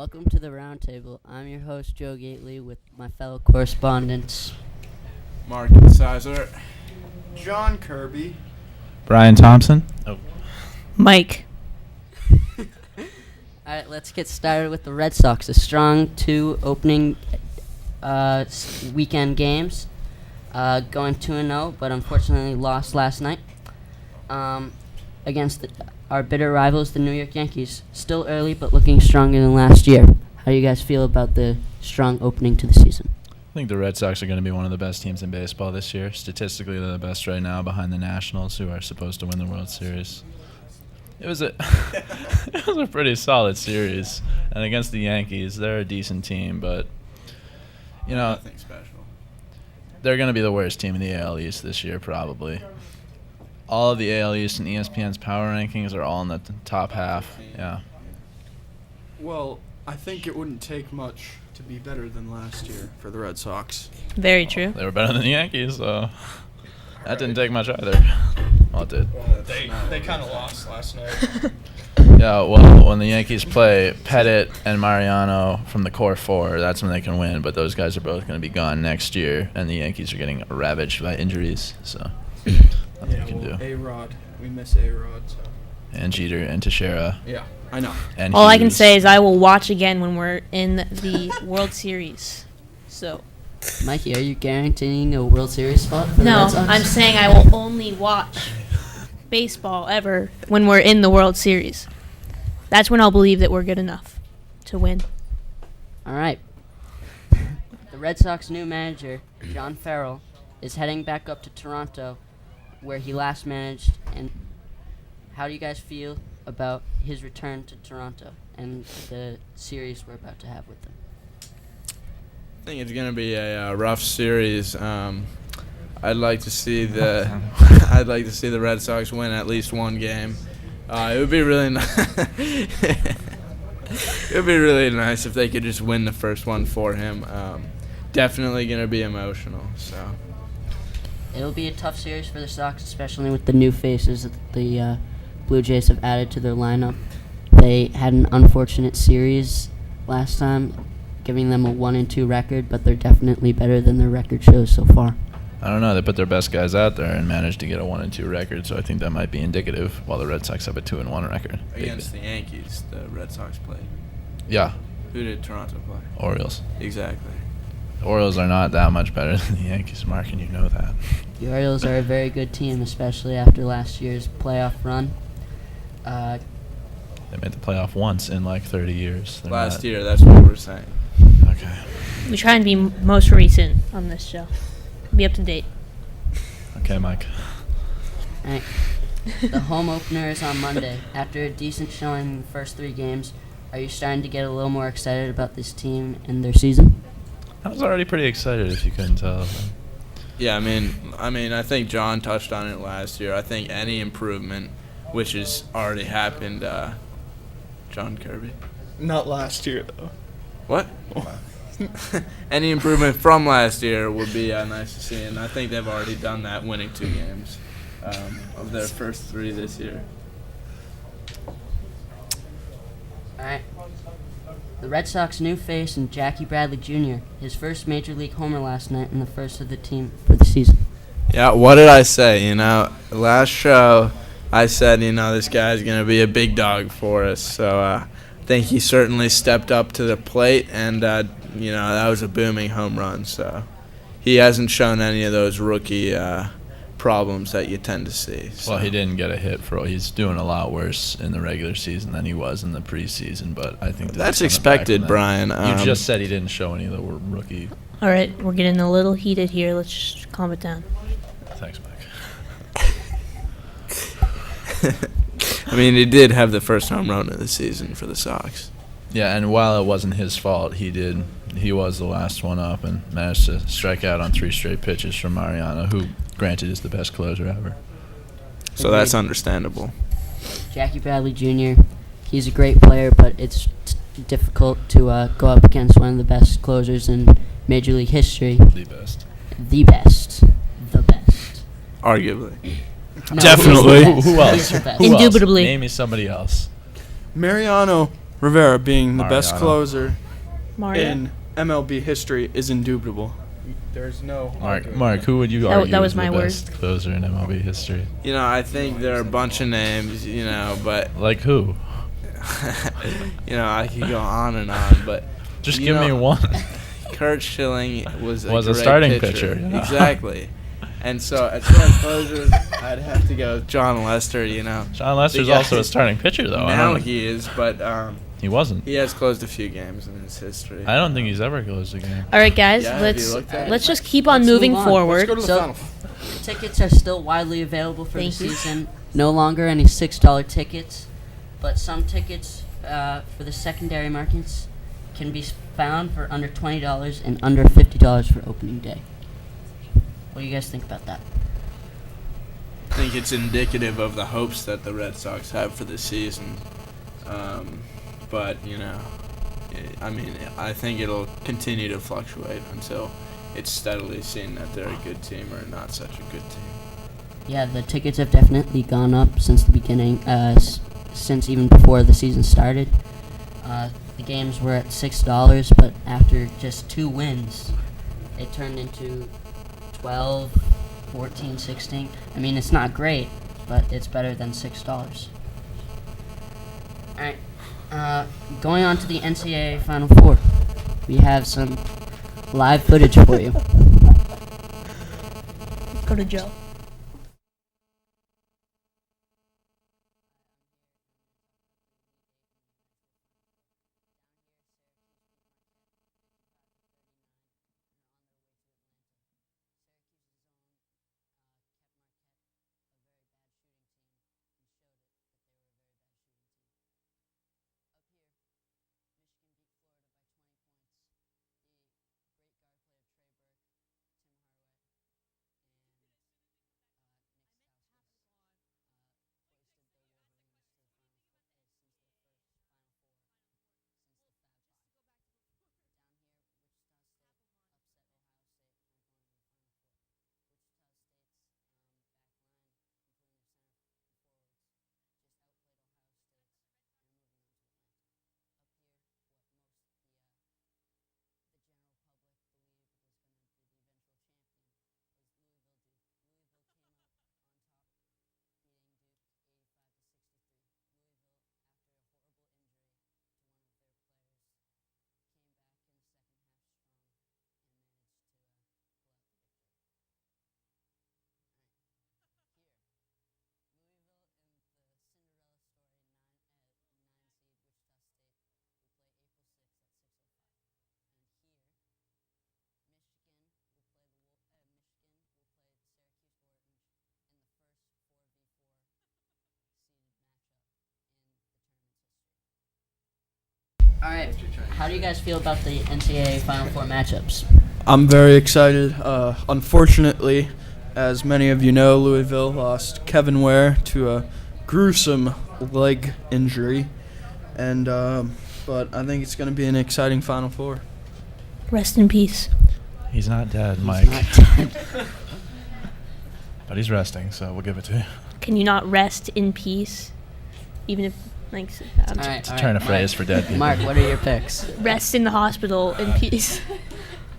Welcome to the Roundtable. I'm your host, Joe Gately, with my fellow correspondents. Mark Sizer. John Kirby. Brian Thompson. Mike. All right, let's get started with the Red Sox. A strong 2 opening weekend games. Going 2-0, but unfortunately lost last night against our bitter rivals, the New York Yankees. Still early, but looking stronger than last year. How do you guys feel about the strong opening to the season? I think the Red Sox are going to be one of the best teams in baseball this year. Statistically, they're the best right now behind the Nationals, who are supposed to win the World Series. It was a it was a pretty solid series. And against the Yankees, they're a decent team, but, you know, Nothing special. they're going to be the worst team in the AL East this year, probably. All of the AL East and ESPN's power rankings are all in the top half. Yeah. Well, I think it wouldn't take much to be better than last year for the Red Sox. Very true. They were better than the Yankees, so that didn't take much either. Well, it did. They kind of lost last night. Yeah, well, when the Yankees play Pettit and Mariano from the core 4, that's when they can win. But those guys are both going to be gone next year, and the Yankees are getting ravaged by injuries. So nothing you can do. A-Rod. We miss A-Rod, so. And Jeter and Teixeira. Yeah, I know. And All I can Hughes. say is I will watch again when we're in the World Series. So Mikey, are you guaranteeing a World Series spot for the no, Red Sox? I'm saying I will only watch baseball ever when we're in the World Series. That's when I'll believe that we're good enough to win. All right. The Red Sox new manager, John Farrell, is heading back up to Toronto, where he last managed. And how do you guys feel about his return to Toronto and the series we're about to have with them? I think it's going to be a rough series. I'd like to see the Red Sox win at least one game. It would be really it would be really nice if they could just win the first one for him. Definitely going to be emotional. So It'll be a tough series for the Sox, especially with the new faces that the Blue Jays have added to their lineup. They had an unfortunate series last time, giving them a 1-2 record, but they're definitely better than their record shows so far. I don't know. They put their best guys out there and managed to get a 1-2 record, so I think that might be indicative. While the Red Sox have a 2-1 record. against the Yankees, the Red Sox played. Yeah, Who did Toronto play? Orioles. Exactly. The Orioles are not that much better than the Yankees, Mark, and you know that. The Orioles are a very good team, especially after last year's playoff run. They made the playoff once in like 30 years. They're Last not- year, that's what we're saying. Okay. We try and be most recent on this show. Be up to date. Okay, Mike. All right. The home opener is on Monday. After a decent showing in the first 3 games, are you starting to get a little more excited about this team and their season? I was already pretty excited, if you couldn't tell. Yeah, I think John touched on it last year. I think any improvement, which has already happened, John Kirby. Not last year, though. What? Any improvement from last year would be nice to see, and I think they've already done that, winning 2 games of their first 3 this year. All right. The Red Sox new face and Jackie Bradley Jr., his first major league homer last night and the first of the team for the season. Yeah, what did I say? Last show I said, this guy's going to be a big dog for us. So I think he certainly stepped up to the plate, and, that was a booming home run. So he hasn't shown any of those rookie problems that you tend to see. So. Well, he didn't get a hit he's doing a lot worse in the regular season than he was in the preseason, but I think That's expected, Brian. You just said he didn't show any of the rookie. All right, we're getting a little heated here. Let's just calm it down. Thanks, Mike. He did have the first home run of the season for the Sox. Yeah, and while it wasn't his fault, he was the last one up and managed to strike out on 3 straight pitches from Mariano, who, granted, is the best closer ever. So that's understandable. Jackie Bradley Jr., he's a great player, but it's difficult to go up against one of the best closers in Major League history. The best. The best. The best. Arguably. No, Definitely. he's the best. Who else? He's the best. Who else? Indubitably. Name me somebody else. Mariano Rivera being the best Mariano. closer Mario. in MLB history is indubitable. There's no Mark, who would you argue that was is my the word. best closer in MLB history? I think there are a bunch of names, but Like who? I could go on and on, but Just You give me know- one. Kurt Schilling was Was a great starting pitcher, yeah. Exactly. And so as far as closers, I'd have to go with John Lester. John Lester's The guy- also a starting pitcher, though. Now he is, but he wasn't. he has closed a few games in his history. I don't think he's ever closed a game. All right, guys, Yeah, have let's you looked at it? let's just keep on Let's moving move on. forward. Let's go to the So- final. Tickets are still widely available for Thank the you. season. No longer any $6 tickets, but some tickets for the secondary markets can be found for under $20 and under $50 for opening day. What do you guys think about that? I think it's indicative of the hopes that the Red Sox have for the season. But, I think it'll continue to fluctuate until it's steadily seen that they're a good team or not such a good team. Yeah, the tickets have definitely gone up since the beginning, since even before the season started. The games were at $6, but after just 2 wins, it turned into 12, 14, 16. I mean, it's not great, but it's better than $6. Alright, going on to the NCAA Final Four. We have some live footage for you. Go to Joe. Alright, how do you guys feel about the NCAA Final Four matchups? I'm very excited. Unfortunately, as many of you know, Louisville lost Kevin Ware to a gruesome leg injury, and but I think it's going to be an exciting Final Four. Rest in peace. He's not dead, Mike. Not dead. But he's resting, so we'll give it to you. Can you not rest in peace? Even if, like, Alright, It's a turn of phrase for dead people. Mark, what are your picks? rest in the hospital in peace.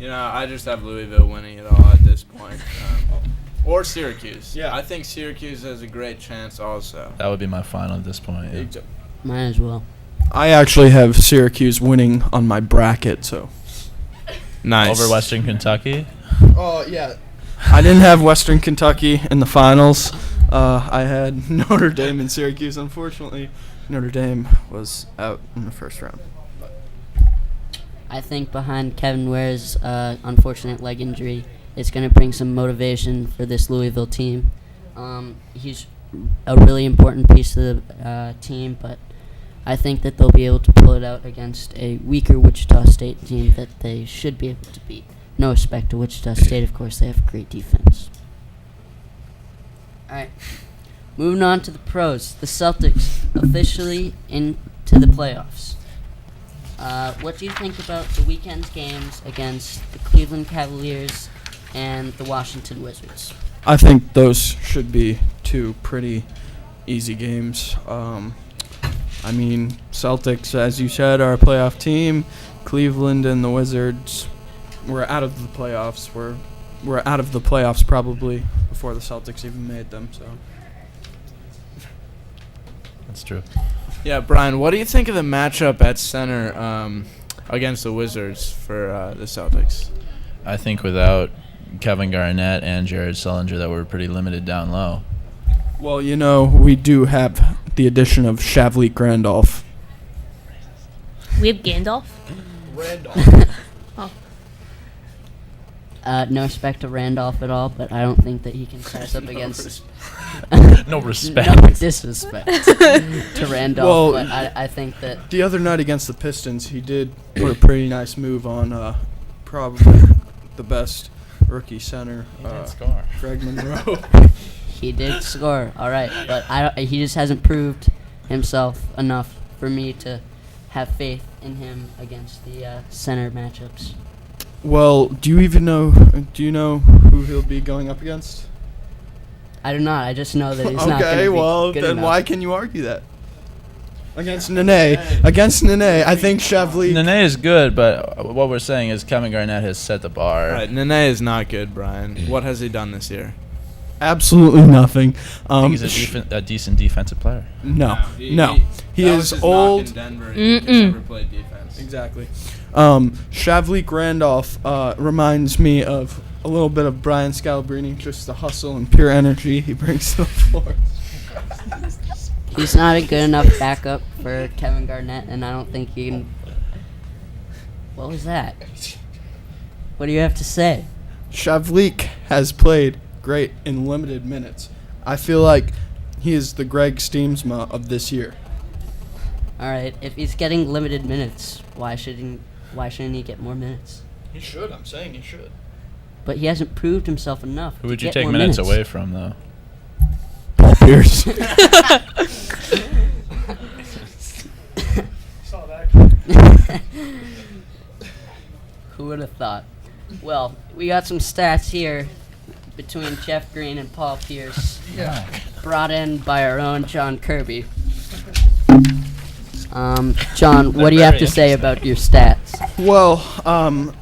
I just have Louisville winning it all at this point. Or Syracuse. Yeah. I think Syracuse has a great chance also. That would be my final at this point. Yeah. Mine as well. I actually have Syracuse winning on my bracket, so. Nice. Over Western Kentucky. Oh, yeah. I didn't have Western Kentucky in the finals. I had Notre Dame and Syracuse. Unfortunately, Notre Dame was out in the first round. I think behind Kevin Ware's unfortunate leg injury, it's going to bring some motivation for this Louisville team. He's a really important piece of the team, but I think that they'll be able to pull it out against a weaker Wichita State team that they should be able to beat. No respect to Wichita State, of course, they have a great defense. Alright, moving on to the pros. The Celtics officially into the playoffs. What do you think about the weekend's games against the Cleveland Cavaliers and the Washington Wizards? I think those should be two pretty easy games. I mean, Celtics, as you said, are a playoff team. Cleveland and the Wizards were out of the playoffs. We're out of the playoffs probably before the Celtics even made them. So That's true. Yeah, Brian, what do you think of the matchup at center against the Wizards for the Celtics? I think without Kevin Garnett and Jared Sullinger that we're pretty limited down low. well, we do have the addition of Shavlik Randolph. We have Gandalf. No respect to Randolph at all, but I don't think that he can pass up against. No respect. No disrespect to Randolph, Well, but I think that The other night against the Pistons, he did put a pretty nice move on probably the best rookie center, Score. Greg Monroe. he did score. All right, but he just hasn't proved himself enough for me to have faith in him against the center matchups. Well, do you know who he'll be going up against? I do not. I just know that he's not going to Okay, be well, good then enough. why can you argue that? Against Nene. Against Nene, I think Shavlik. Nene is good, but what we're saying is Kevin Garnett has set the bar. All right, Nene is not good, Brian. What has he done this year? Absolutely nothing. I think he's a decent defensive player. No. He that was is his knock old. in Denver. He just never played defense. Exactly. Shavlik Randolph reminds me of a little bit of Brian Scalabrine, just the hustle and pure energy he brings to the floor. He's not a good enough backup for Kevin Garnett, and I don't think he can. What was that? What do you have to say? Shavlik has played great in limited minutes. I feel like he is the Greg Steamsma of this year. All right, if he's getting limited minutes, why shouldn't he get more minutes? He should. I'm saying he should. But he hasn't proved himself enough. Who to would you get take more minutes away from, though? Paul Pierce. Who would have thought? Well, we got some stats here between Jeff Green and Paul Pierce, brought in by our own John Kirby. John, what do you have to say about your stats? Well,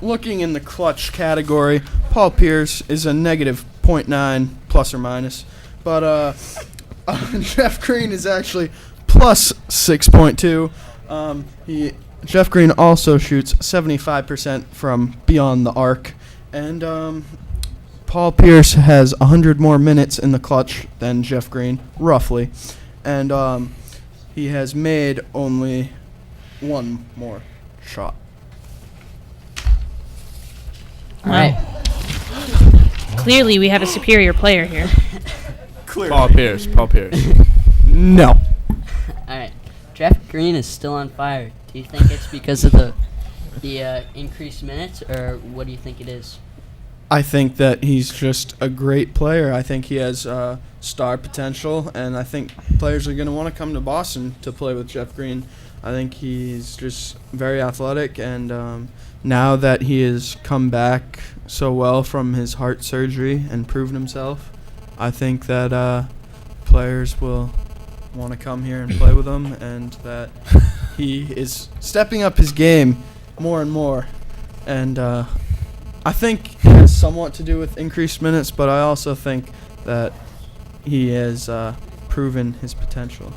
looking in the clutch category, Paul Pierce is a negative .9 plus or minus, but Jeff Green is actually plus 6.2. Jeff Green also shoots 75% from beyond the arc, and Paul Pierce has 100 more minutes in the clutch than Jeff Green, roughly, and he has made only one more shot. All right. Clearly, we have a superior player here. Paul Pierce. No. All right. Jeff Green is still on fire. Do you think it's because of the increased minutes, or what do you think it is? I think that he's just a great player. I think he has star potential, and I think players are going to want to come to Boston to play with Jeff Green. I think he's just very athletic, and now that he has come back so well from his heart surgery and proven himself, I think that players will want to come here and play with him, and that he is stepping up his game more and more. And I think it has somewhat to do with increased minutes, but I also think that he has proven his potential.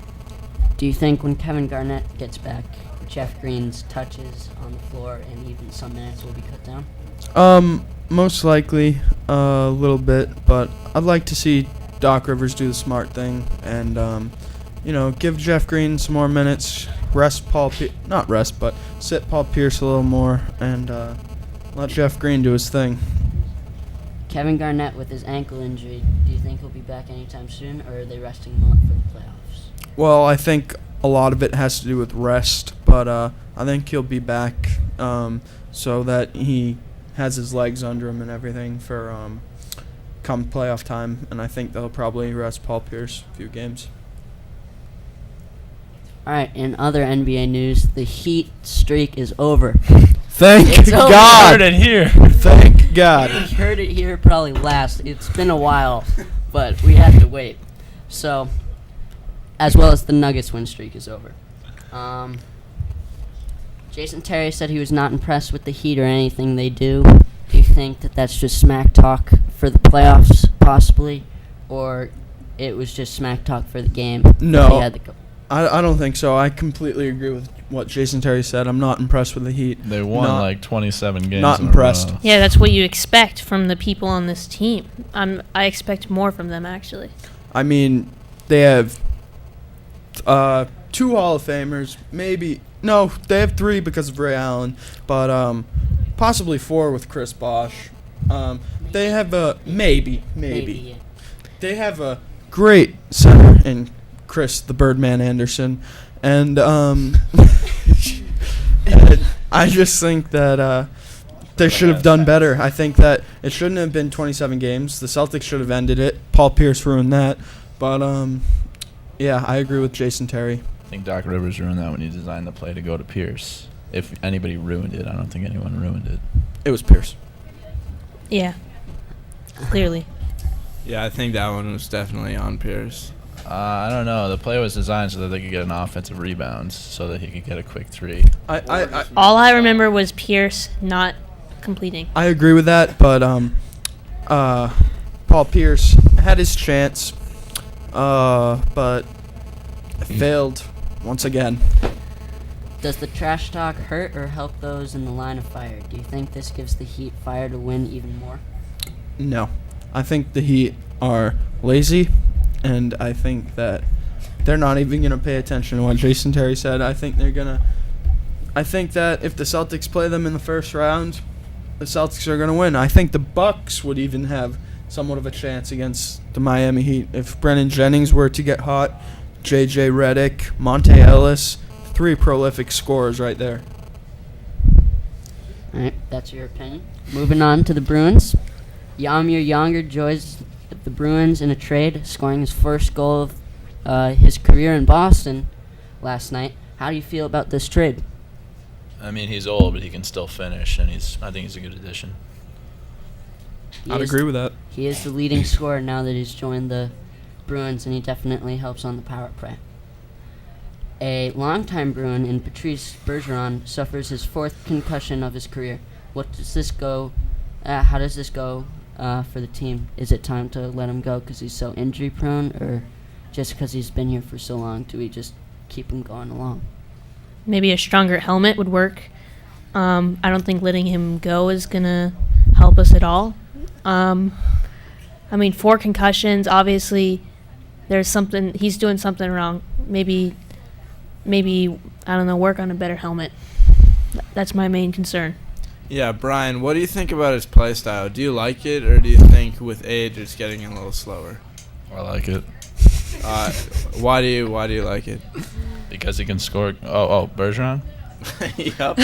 Do you think when Kevin Garnett gets back, Jeff Green's touches on the floor and even some minutes will be cut down? Most likely a little bit, but I'd like to see Doc Rivers do the smart thing and give Jeff Green some more minutes, sit Paul Pierce a little more, and let Jeff Green do his thing. Kevin Garnett with his ankle injury, do you think he'll be back anytime soon, or are they resting him up for the playoffs? Well, I think a lot of it has to do with rest, but I think he'll be back so that he has his legs under him and everything for come playoff time, and I think they'll probably rest Paul Pierce a few games. All right, in other NBA news, the Heat streak is over. Thank It's over. God. Heard it here. Thank God. We heard it here probably last. It's been a while, but we had to wait. So, as well as the Nuggets win streak is over. Jason Terry said he was not impressed with the Heat or anything they do. Do you think that that's just smack talk for the playoffs, possibly, or it was just smack talk for the game? No. They had to go? I don't think so. I completely agree with what Jason Terry said. I'm not impressed with the Heat. They won Not- like 27 games. not in a impressed. row. Yeah, that's what you expect from the people on this team. I expect more from them, actually. I mean, they have 2 Hall of Famers, maybe. No, they have 3 because of Ray Allen, but possibly 4 with Chris Bosh. They have a maybe. Yeah. They have a great center in Chris the Birdman Anderson, and and I just think that they should have done better. I think that it shouldn't have been 27 games. The Celtics should have ended it. Paul Pierce ruined that, but yeah, I agree with Jason Terry. I think Doc Rivers ruined that when he designed the play to go to Pierce. If anybody ruined it, I don't think anyone ruined it. It was Pierce. Yeah, clearly. Yeah, I think that one was definitely on Pierce. I don't know. The play was designed so that they could get an offensive rebound, so that he could get a quick 3. All I remember was Pierce not completing. I agree with that, but Paul Pierce had his chance, but failed once again. Does the trash talk hurt or help those in the line of fire? Do you think this gives the Heat fire to win even more? No. I think the Heat are lazy, and I think that they're not even going to pay attention to what Jason Terry said. I think that if the Celtics play them in the first round, the Celtics are going to win. I think the Bucks would even have somewhat of a chance against the Miami Heat. If Brennan Jennings were to get hot, J.J. Redick, Monte Ellis, 3 prolific scorers right there. All right, that's your opinion. Moving on to the Bruins. Yamir Younger joins the Bruins in a trade, scoring his first goal of his career in Boston last night. How do you feel about this trade? I mean, he's old, but he can still finish, and I think he's a good addition. I'd agree with that. He is the leading scorer now that he's joined the Bruins, and he definitely helps on the power play. A longtime Bruin in Patrice Bergeron suffers his 4th concussion of his career. How does this go for the team? Is it time to let him go because he's so injury prone, or just because he's been here for so long, do we just keep him going along? Maybe a stronger helmet would work. I don't think letting him go is going to help us at all. I mean, 4 concussions, obviously there's something, he's doing something wrong. Maybe, I don't know, work on a better helmet. That's my main concern. Yeah, Brian, what do you think about his play style? Do you like it, or do you think with age it's getting a little slower? I like it. Why do you like it? Because he can score. Oh, Bergeron? Yep.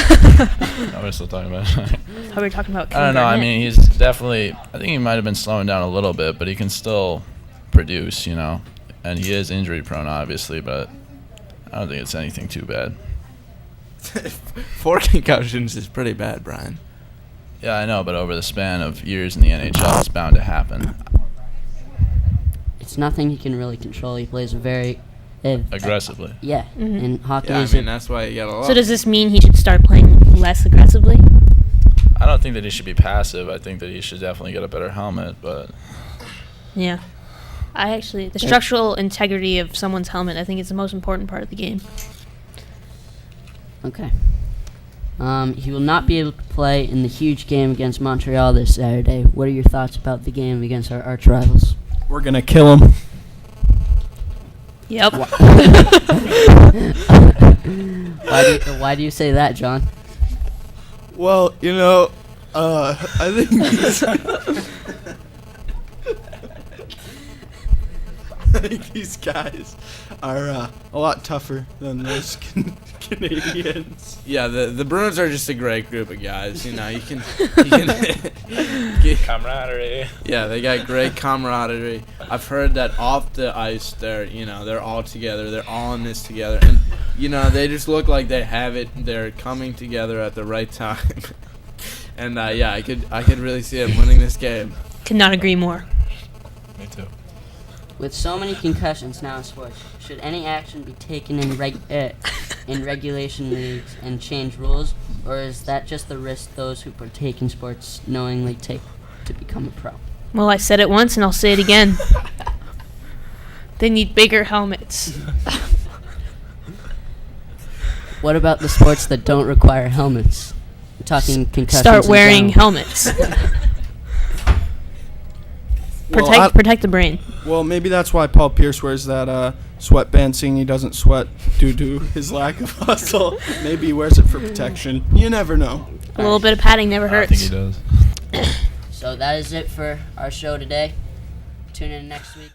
No, we're still talking about it. How are we talking about? I don't know. I mean, he's definitely. I think he might have been slowing down a little bit, but he can still produce, And he is injury prone, obviously, but I don't think it's anything too bad. 4 concussions is pretty bad, Brian. Yeah, I know, but over the span of years in the NHL, it's bound to happen. It's nothing he can really control. He plays very Aggressively. Yeah, Mhm. and hockey Yeah, I is mean, that's why you get a lot. So does this mean he should start playing less aggressively? I don't think that he should be passive. I think that he should definitely get a better helmet, but Yeah. The structural integrity of someone's helmet, I think, is the most important part of the game. Okay. He will not be able to play in the huge game against Montreal this Saturday. What are your thoughts about the game against our arch rivals? We're going to kill him. Yep. Why do you say that, John? Well, I think I think these guys are a lot tougher than those Canadians. Yeah, the Bruins are just a great group of guys. You can camaraderie. Yeah, they got great camaraderie. I've heard that off the ice, they're all together. They're all in this together, and they just look like they have it. They're coming together at the right time, and I could really see them winning this game. Could not agree more. Me too. With so many concussions now in sports, should any action be taken in in regulation leagues and change rules, or is that just the risk those who partake in sports knowingly take to become a pro? Well, I said it once and I'll say it again. They need bigger helmets. What about the sports that don't require helmets? I'm talking concussions. Start in wearing general. helmets. Well, Protect the brain. Well, maybe that's why Paul Pierce wears that sweatband, seeing he doesn't sweat due to his lack of hustle. Maybe he wears it for protection. You never know. A little bit of padding never I think he hurts. does. So that is it for our show today. Tune in next week.